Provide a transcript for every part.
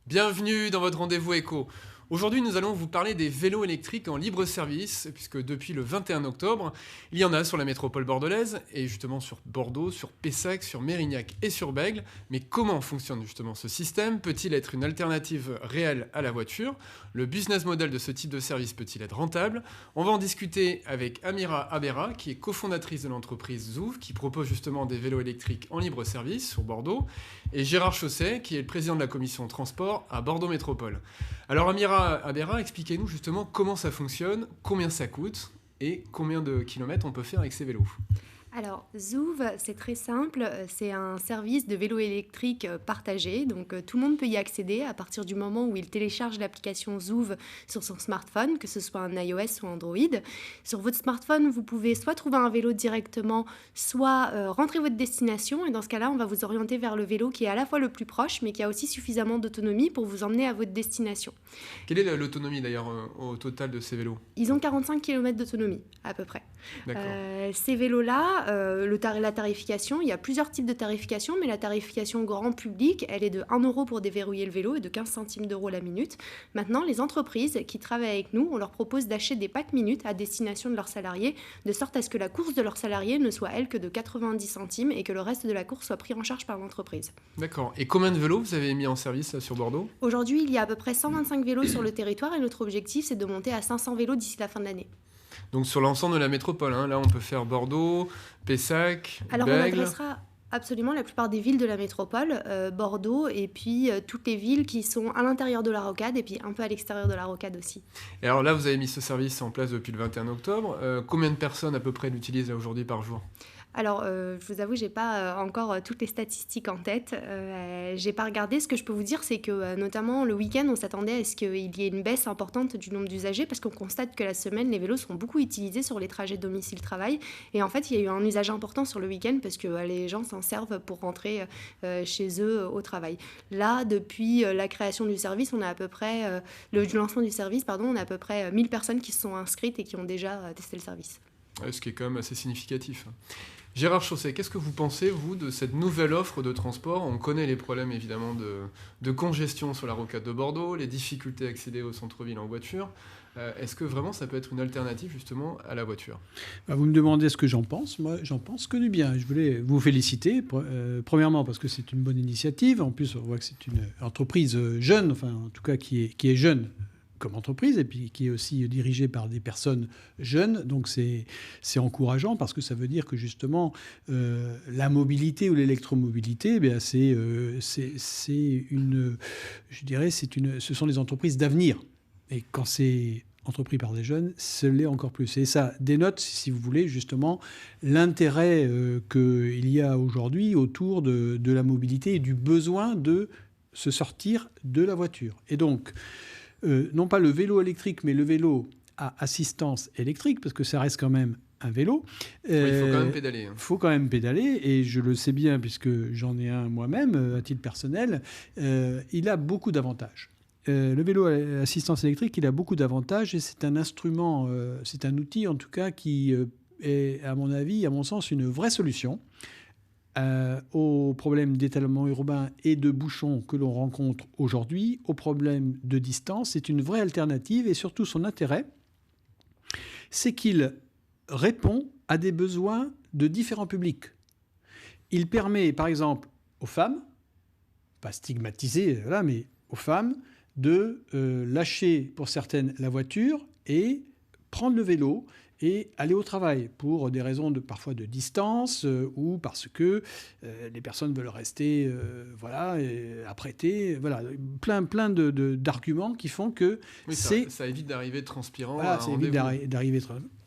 Bienvenue dans votre rendez-vous éco. Aujourd'hui, nous allons vous parler des vélos électriques en libre service, puisque depuis le 21 octobre, il y en a sur la métropole bordelaise, et justement sur Bordeaux, sur Pessac, sur Mérignac et sur Bègles. Mais comment fonctionne justement ce système? Peut-il être une alternative réelle à la voiture? Le business model de ce type de service peut-il être rentable? On va en discuter avec Amira Abera, qui est cofondatrice de l'entreprise Zouv, qui propose justement des vélos électriques en libre service sur Bordeaux, et Gérard Chausset, qui est le président de la commission transport à Bordeaux Métropole. Alors Amira Abera, expliquez-nous justement comment ça fonctionne, combien ça coûte et combien de kilomètres on peut faire avec ces vélos. Alors, Zouv, c'est très simple, c'est un service de vélo électrique partagé, donc tout le monde peut y accéder à partir du moment où il télécharge l'application Zouv sur son smartphone, que ce soit un iOS ou Android. Sur votre smartphone, vous pouvez soit trouver un vélo directement, soit rentrer votre destination, et dans ce cas-là, on va vous orienter vers le vélo qui est à la fois le plus proche, mais qui a aussi suffisamment d'autonomie pour vous emmener à votre destination. Quelle est l'autonomie d'ailleurs au total de ces vélos? Ils ont 45 km d'autonomie, à peu près. D'accord. Ces vélos-là, la tarification, il y a plusieurs types de tarification, mais la tarification grand public, elle est de 1 euro pour déverrouiller le vélo et de 15 centimes d'euros la minute. Maintenant, les entreprises qui travaillent avec nous, on leur propose d'acheter des packs minutes à destination de leurs salariés, de sorte à ce que la course de leurs salariés ne soit, elle, que de 90 centimes et que le reste de la course soit pris en charge par l'entreprise. D'accord. Et combien de vélos vous avez mis en service là, sur Bordeaux? Aujourd'hui, il y a à peu près 125 vélos sur le territoire et notre objectif, c'est de monter à 500 vélos d'ici la fin de l'année. Donc sur l'ensemble de la métropole, hein. Là on peut faire Bordeaux, Pessac, Alors on Bègles. adressera absolument la plupart des villes de la métropole, Bordeaux, et puis toutes les villes qui sont à l'intérieur de la rocade, et puis un peu à l'extérieur de la rocade aussi. Et alors là vous avez mis ce service en place depuis le 21 octobre. Combien de personnes à peu près l'utilisent là, aujourd'hui par jour? Alors, je vous avoue, j'ai pas encore toutes les statistiques en tête. J'ai pas regardé. Ce que je peux vous dire, c'est que notamment le week-end, on s'attendait à ce qu'il y ait une baisse importante du nombre d'usagers parce qu'on constate que la semaine, les vélos sont beaucoup utilisés sur les trajets domicile-travail. Et en fait, il y a eu un usage important sur le week-end parce que les gens s'en servent pour rentrer chez eux au travail. Là, depuis la création du service, on a à peu près, le lancement du service, pardon, on a à peu près 1000 personnes qui se sont inscrites et qui ont déjà testé le service. Ouais, ce qui est quand même assez significatif. Gérard Chausset, qu'est-ce que vous pensez, vous, de cette nouvelle offre de transport? On connaît les problèmes, évidemment, de congestion sur la rocade de Bordeaux, les difficultés à accéder au centre-ville en voiture. Est-ce que vraiment ça peut être une alternative, justement, à la voiture? Vous me demandez ce que j'en pense. Moi, j'en pense que du bien. Je voulais vous féliciter, premièrement, parce que c'est une bonne initiative. En plus, on voit que c'est une entreprise jeune, enfin, en tout cas, qui est jeune comme entreprise et puis qui est aussi dirigée par des personnes jeunes. Donc c'est encourageant parce que ça veut dire que justement la mobilité ou l'électromobilité, eh bien c'est une, je dirais, ce sont des entreprises d'avenir. Et quand c'est entrepris par des jeunes, ce l'est encore plus. Et ça dénote, si vous voulez, justement l'intérêt qu'il y a aujourd'hui autour de la mobilité et du besoin de se sortir de la voiture. Et donc non pas le vélo électrique, mais le vélo à assistance électrique, parce que ça reste quand même un vélo. Oui, il faut quand même pédaler. Il faut quand même pédaler, et je le sais bien, puisque j'en ai un moi-même, à titre personnel. Il a beaucoup d'avantages. Le vélo à assistance électrique, il a beaucoup d'avantages, et c'est un instrument, c'est un outil en tout cas qui est, à mon avis, à mon sens, une vraie solution aux problèmes d'étalement urbain et de bouchons que l'on rencontre aujourd'hui, aux problèmes de distance. C'est une vraie alternative et surtout son intérêt, c'est qu'il répond à des besoins de différents publics. Il permet par exemple aux femmes, pas stigmatisées, voilà, mais aux femmes, de lâcher pour certaines la voiture et prendre le vélo et aller au travail pour des raisons parfois de distance ou parce que les personnes veulent rester apprêtées. Voilà, plein d'arguments qui font que oui, ça évite d'arriver transpirant. Voilà, ça évite d'arriver...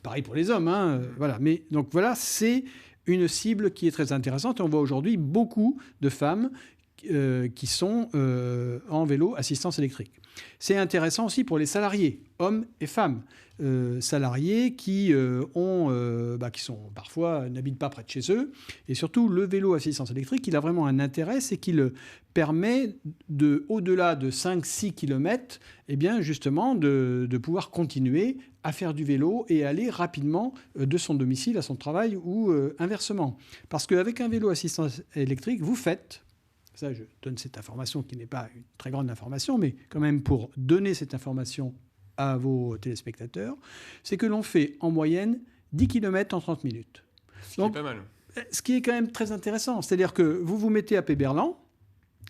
Pareil pour les hommes. Hein, voilà. Mais donc voilà, c'est une cible qui est très intéressante. Et on voit aujourd'hui beaucoup de femmes qui sont en vélo assistance électrique. C'est intéressant aussi pour les salariés, hommes et femmes. Salariés qui sont parfois n'habitent pas près de chez eux. Et surtout, le vélo assistance électrique, il a vraiment un intérêt, c'est qu'il permet, au-delà de 5-6 km, eh bien, justement, de pouvoir continuer à faire du vélo et aller rapidement de son domicile à son travail ou inversement. Parce qu'avec un vélo assistance électrique, vous faites Ça, je donne cette information qui n'est pas une très grande information, mais quand même pour donner cette information à vos téléspectateurs, c'est que l'on fait en moyenne 10 km en 30 minutes. Donc, pas mal. Ce qui est quand même très intéressant, c'est-à-dire que vous vous mettez à Péberlan,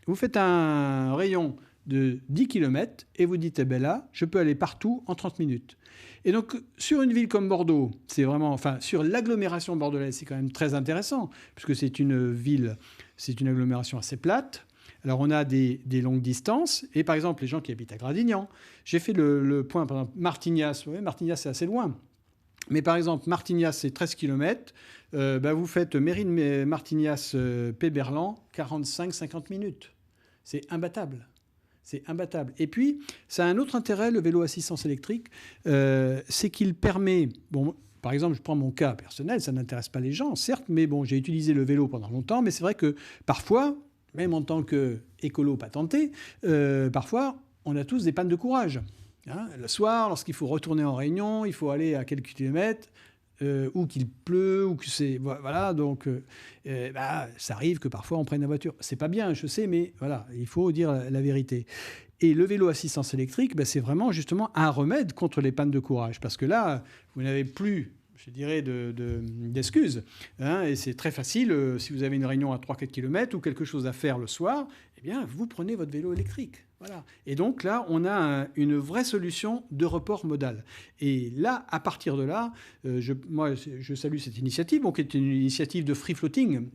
vous faites un rayon de 10 km et vous dites, eh ben là, je peux aller partout en 30 minutes. Et donc, sur une ville comme Bordeaux, c'est vraiment, enfin, sur l'agglomération bordelaise, c'est quand même très intéressant, puisque c'est une ville, c'est une agglomération assez plate. Alors, on a des longues distances. Et par exemple, les gens qui habitent à Gradignan, j'ai fait le point, par exemple, Martignas. Vous voyez, Martignas, c'est assez loin. Mais par exemple, Martignas, c'est 13 km. Vous faites Mérine, Martignas, Péberlan, 45-50 minutes. C'est imbattable. C'est imbattable. Et puis, ça a un autre intérêt, le vélo assistance électrique, c'est qu'il permet... Bon, par exemple, je prends mon cas personnel, ça n'intéresse pas les gens, certes, mais bon, j'ai utilisé le vélo pendant longtemps, mais c'est vrai que parfois, même en tant qu'écolo patenté, parfois, on a tous des pannes de courage. Hein, le soir, lorsqu'il faut retourner en réunion, il faut aller à quelques kilomètres, ou qu'il pleut, ou que c'est... Voilà, donc ça arrive que parfois on prenne la voiture. C'est pas bien, je sais, mais voilà, il faut dire la vérité. Et le vélo assistance électrique, c'est vraiment justement un remède contre les pannes de courage. Parce que là, vous n'avez plus, je dirais, d'excuses. Hein, et c'est très facile, si vous avez une réunion à 3-4 km ou quelque chose à faire le soir, eh bien, vous prenez votre vélo électrique. Voilà. Et donc là, on a une vraie solution de report modal. Et là, à partir de là, je salue cette initiative, qui est une initiative de free floating,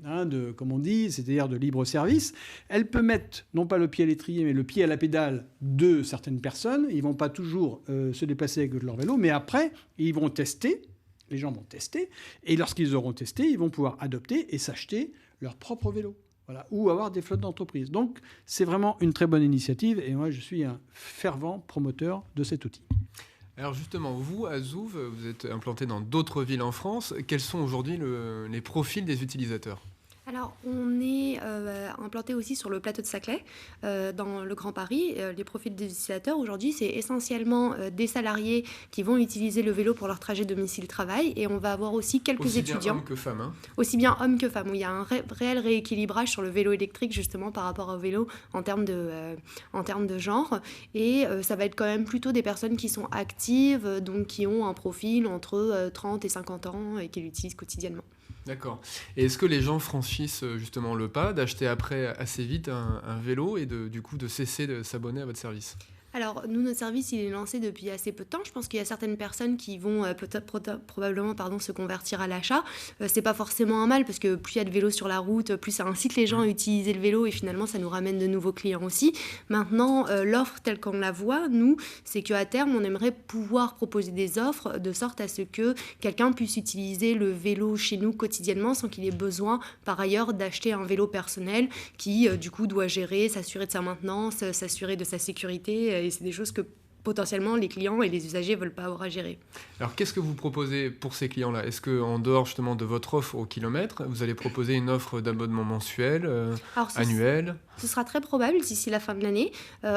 comme on dit, c'est-à-dire de libre service. Elle peut mettre, non pas le pied à l'étrier, mais le pied à la pédale de certaines personnes. Ils ne vont pas toujours se déplacer avec leur vélo, mais après, ils vont tester. Les gens vont tester. Et lorsqu'ils auront testé, ils vont pouvoir adopter et s'acheter leur propre vélo. Voilà, ou avoir des flottes d'entreprise. Donc, c'est vraiment une très bonne initiative et moi, je suis un fervent promoteur de cet outil. Alors justement, vous, à Zoov, vous êtes implanté dans d'autres villes en France. Quels sont aujourd'hui les profils des utilisateurs ? Alors, on est implanté aussi sur le plateau de Saclay, dans le Grand Paris. Les profils des utilisateurs, aujourd'hui, c'est essentiellement des salariés qui vont utiliser le vélo pour leur trajet domicile-travail. Et on va avoir aussi quelques étudiants. Aussi bien hommes que femmes. Hein. Aussi bien hommes que femmes. Où il y a un réel rééquilibrage sur le vélo électrique, justement, par rapport au vélo en termes de genre. Et ça va être quand même plutôt des personnes qui sont actives, donc qui ont un profil entre 30 et 50 ans et qui l'utilisent quotidiennement. D'accord. Et est-ce que les gens franchissent justement le pas d'acheter après assez vite un vélo et du coup de cesser de s'abonner à votre service ? Alors, nous, notre service, il est lancé depuis assez peu de temps. Je pense qu'il y a certaines personnes qui vont probablement se convertir à l'achat. C'est pas forcément un mal, parce que plus il y a de vélos sur la route, plus ça incite les gens à utiliser le vélo, et finalement, ça nous ramène de nouveaux clients aussi. Maintenant, l'offre telle qu'on la voit, nous, c'est qu'à terme, on aimerait pouvoir proposer des offres de sorte à ce que quelqu'un puisse utiliser le vélo chez nous quotidiennement sans qu'il ait besoin, par ailleurs, d'acheter un vélo personnel qui, du coup, doit gérer, s'assurer de sa maintenance, s'assurer de sa sécurité. Et c'est des choses que potentiellement les clients et les usagers ne veulent pas avoir à gérer. Alors qu'est-ce que vous proposez pour ces clients-là ? Est-ce qu'en dehors justement de votre offre au kilomètre, vous allez proposer une offre d'abonnement mensuel, annuel ? Ce sera très probable d'ici la fin de l'année.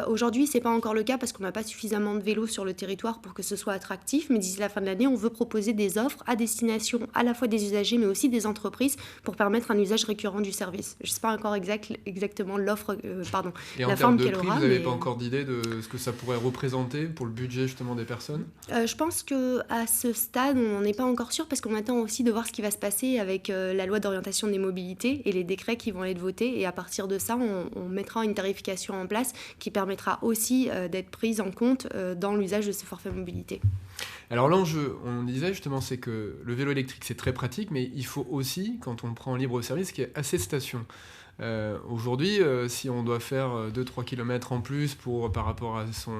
Aujourd'hui, ce n'est pas encore le cas parce qu'on n'a pas suffisamment de vélos sur le territoire pour que ce soit attractif. Mais d'ici la fin de l'année, on veut proposer des offres à destination à la fois des usagers mais aussi des entreprises pour permettre un usage récurrent du service. Je ne sais pas encore exactement l'offre, Et la en forme termes de qu'elle prix, aura. vous n'avez pas encore d'idée de ce que ça pourrait représenter pour le budget justement des personnes ? Je pense qu'à ce stade, on n'est pas encore sûr parce qu'on attend aussi de voir ce qui va se passer avec la loi d'orientation des mobilités et les décrets qui vont être votés. Et à partir de ça, on mettra une tarification en place qui permettra aussi d'être prise en compte dans l'usage de ce forfait mobilité. Alors l'enjeu, on disait justement, c'est que le vélo électrique, c'est très pratique, mais il faut aussi, quand on le prend en libre service, qu'il y ait assez de stations. Aujourd'hui, si on doit faire 2-3 km en plus par rapport à son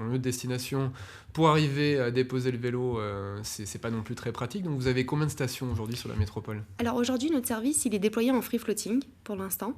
lieu de destination pour arriver à déposer le vélo, c'est pas non plus très pratique. Donc vous avez combien de stations aujourd'hui sur la métropole ? Alors aujourd'hui, notre service, il est déployé en free floating pour l'instant.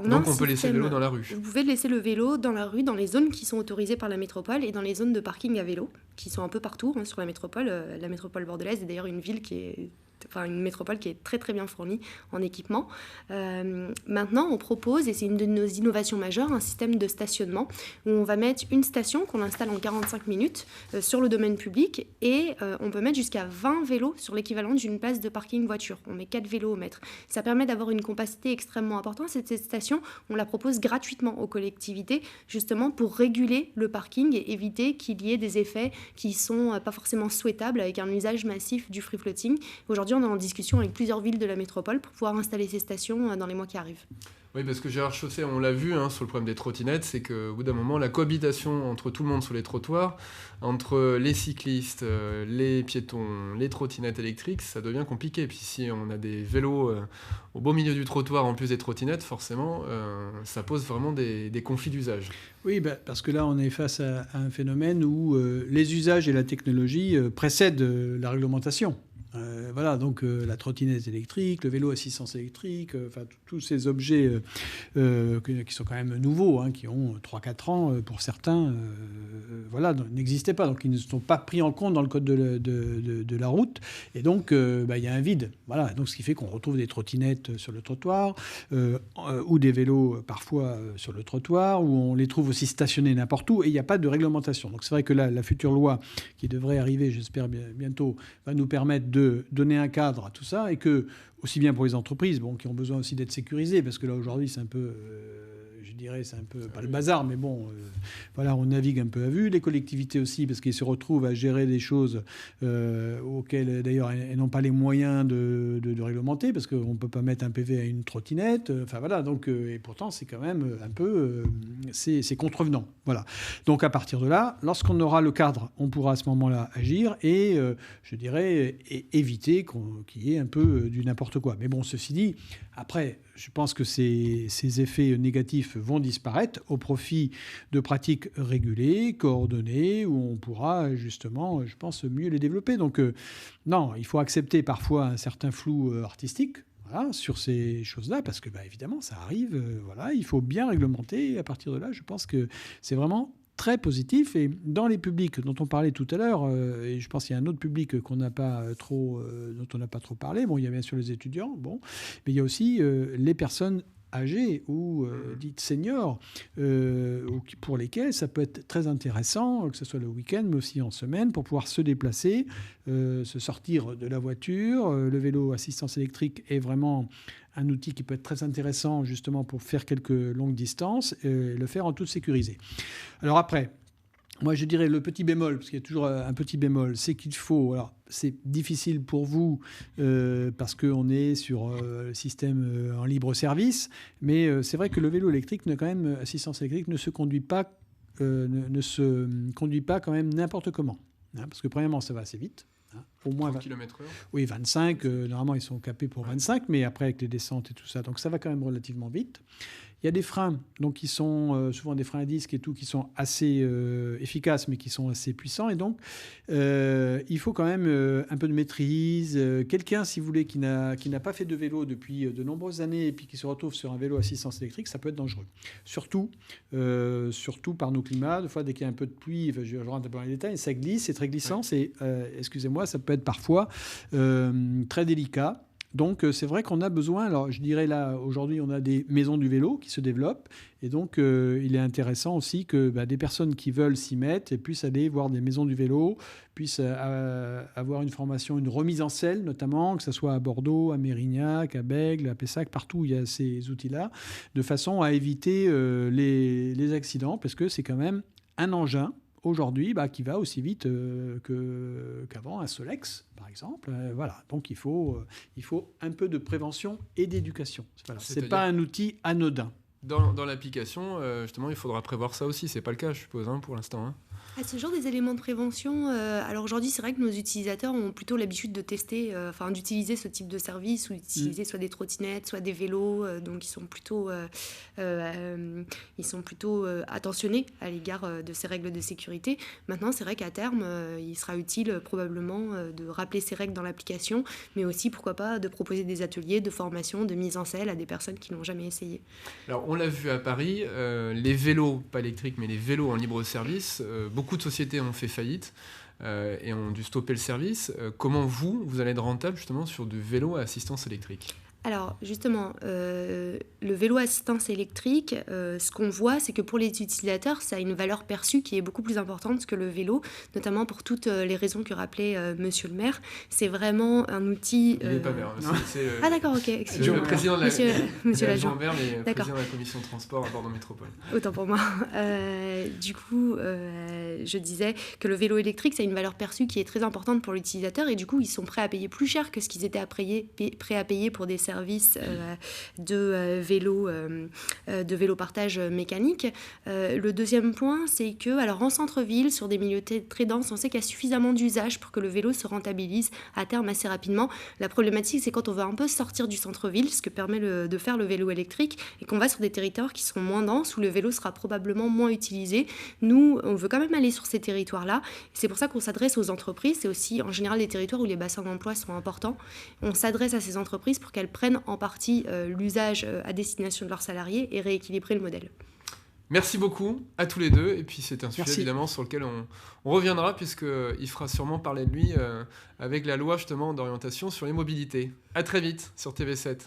Donc on peut laisser le vélo dans la rue ? Vous pouvez laisser le vélo dans la rue, dans les zones qui sont autorisées par la métropole et dans les zones de parking à vélo, qui sont un peu partout sur la métropole. La métropole bordelaise est d'ailleurs une ville qui est une métropole qui est très très bien fournie en équipement. Maintenant, on propose, et c'est une de nos innovations majeures, un système de stationnement où on va mettre une station qu'on installe en 45 minutes sur le domaine public et on peut mettre jusqu'à 20 vélos sur l'équivalent d'une place de parking voiture. On met 4 vélos au mètre. Ça permet d'avoir une compacité extrêmement importante. Cette station, on la propose gratuitement aux collectivités, justement pour réguler le parking et éviter qu'il y ait des effets qui ne sont pas forcément souhaitables avec un usage massif du free floating. Aujourd'hui, on est en discussion avec plusieurs villes de la métropole pour pouvoir installer ces stations dans les mois qui arrivent. Oui, parce que Gérard Chausset, on l'a vu sur le problème des trottinettes, c'est qu'au bout d'un moment, la cohabitation entre tout le monde sur les trottoirs, entre les cyclistes, les piétons, les trottinettes électriques, ça devient compliqué. Puis si on a des vélos au beau milieu du trottoir en plus des trottinettes, forcément, ça pose vraiment des conflits d'usage. Oui, parce que là, on est face à un phénomène où les usages et la technologie précèdent la réglementation. Voilà, donc la trottinette électrique, le vélo assistance électrique, tous ces objets qui sont quand même nouveaux, qui ont 3-4 ans pour certains, n'existaient pas. Donc ils ne sont pas pris en compte dans le code de la route. Et donc il y a un vide. Voilà, donc ce qui fait qu'on retrouve des trottinettes sur le trottoir ou des vélos parfois sur le trottoir, où on les trouve aussi stationnés n'importe où et il n'y a pas de réglementation. Donc c'est vrai que la future loi qui devrait arriver, j'espère bientôt, va nous permettre de donner un cadre à tout ça et que, aussi bien pour les entreprises qui ont besoin aussi d'être sécurisées, parce que là aujourd'hui c'est un peu, c'est un peu, pas le bazar, mais on navigue un peu à vue. Les collectivités aussi, parce qu'ils se retrouvent à gérer des choses auxquelles d'ailleurs elles n'ont pas les moyens de réglementer, parce qu'on ne peut pas mettre un PV à une trottinette. Et pourtant c'est quand même un peu, c'est contrevenant. Voilà. Donc à partir de là, lorsqu'on aura le cadre, on pourra à ce moment-là agir et éviter qu'il y ait un peu du n'importe quoi. Mais bon, ceci dit, après, je pense que ces effets négatifs vont disparaître au profit de pratiques régulées, coordonnées, où on pourra justement, je pense, mieux les développer. Donc non, il faut accepter parfois un certain flou artistique. Voilà, sur ces choses-là, parce que évidemment, ça arrive. Il faut bien réglementer. Et à partir de là, je pense que c'est vraiment très positif. Et dans les publics dont on parlait tout à l'heure, et je pense qu'il y a un autre public dont on n'a pas trop parlé. Bon, il y a bien sûr les étudiants, mais il y a aussi les personnes âgées ou dites seniors, pour lesquels ça peut être très intéressant, que ce soit le week-end, mais aussi en semaine, pour pouvoir se déplacer, se sortir de la voiture. Le vélo assistance électrique est vraiment un outil qui peut être très intéressant justement pour faire quelques longues distances et le faire en toute sécurisé. Alors après, moi je dirais le petit bémol, parce qu'il y a toujours un petit bémol, c'est qu'il faut... Alors c'est difficile pour vous parce qu'on est sur le système en libre service, mais c'est vrai que le vélo électrique, assistance électrique, ne se conduit pas quand même n'importe comment. Parce que premièrement, ça va assez vite. Au moins 30 km/h. Oui, 25. Normalement, ils sont capés pour 25, mais après, avec les descentes et tout ça, donc ça va quand même relativement vite. Il y a des freins, donc qui sont souvent des freins à disque et tout, qui sont assez efficaces, mais qui sont assez puissants. Et donc, il faut quand même un peu de maîtrise. Quelqu'un, si vous voulez, qui n'a pas fait de vélo depuis de nombreuses années et puis qui se retrouve sur un vélo assistance électrique, ça peut être dangereux. Surtout par nos climats. Des fois, dès qu'il y a un peu de pluie, je rentre un peu dans les détails, ça glisse, c'est très glissant. Ouais. Excusez-moi, ça peut être parfois très délicat. Donc, c'est vrai qu'on a besoin, alors je dirais là, aujourd'hui, on a des maisons du vélo qui se développent. Et donc, il est intéressant aussi que des personnes qui veulent s'y mettre et puissent aller voir des maisons du vélo, puissent avoir une formation, une remise en selle notamment, que ce soit à Bordeaux, à Mérignac, à Bègles, à Pessac, partout où il y a ces outils-là, de façon à éviter les accidents, parce que c'est quand même un engin aujourd'hui qui va aussi vite qu'avant, un Solex, par exemple. Voilà. Donc, il faut un peu de prévention et d'éducation. Voilà. Ce n'est pas un outil anodin. Dans l'application, justement, il faudra prévoir ça aussi. Ce n'est pas le cas, je suppose, pour l'instant. Ce genre des éléments de prévention, alors aujourd'hui, c'est vrai que nos utilisateurs ont plutôt l'habitude de tester, d'utiliser ce type de service ou d'utiliser soit des trottinettes, soit des vélos, donc ils sont plutôt attentionnés à l'égard de ces règles de sécurité. Maintenant, c'est vrai qu'à terme, il sera utile probablement de rappeler ces règles dans l'application, mais aussi, pourquoi pas, de proposer des ateliers de formation, de mise en selle à des personnes qui n'ont jamais essayé. Alors, on l'a vu à Paris, les vélos, pas électriques, mais les vélos en libre service, beaucoup de sociétés ont fait faillite. et ont dû stopper le service. Comment vous allez être rentable justement sur du vélo à assistance électrique ? Alors justement, le vélo assistance électrique, ce qu'on voit, c'est que pour les utilisateurs, ça a une valeur perçue qui est beaucoup plus importante que le vélo, notamment pour toutes les raisons que rappelait Monsieur le maire. C'est vraiment un outil... Il n'est pas maire. Ah d'accord, ok. C'est le président de la... Monsieur l'agent. Maire, mais président de la commission de transport à Bordeaux Métropole. Autant pour moi. Du coup, je disais que le vélo électrique, ça a une valeur perçue qui est très importante pour l'utilisateur, et du coup, ils sont prêts à payer plus cher que ce qu'ils étaient prêts à payer pour des services de vélo partage mécanique. Le deuxième point, c'est que, alors en centre-ville, sur des milieux très denses, on sait qu'il y a suffisamment d'usage pour que le vélo se rentabilise à terme assez rapidement. La problématique, c'est quand on veut un peu sortir du centre-ville, ce que permet de faire le vélo électrique, et qu'on va sur des territoires qui sont moins denses, où le vélo sera probablement moins utilisé. Nous, on veut quand même aller sur ces territoires-là. C'est pour ça qu'on s'adresse aux entreprises. C'est aussi en général des territoires où les bassins d'emploi sont importants. On s'adresse à ces entreprises pour qu'elles prennent en partie l'usage à destination de leurs salariés et rééquilibrer le modèle. Merci beaucoup à tous les deux. Et puis c'est un sujet évidemment sur lequel on reviendra, puisqu'il fera sûrement parler de lui avec la loi justement d'orientation sur les mobilités. À très vite sur TV7.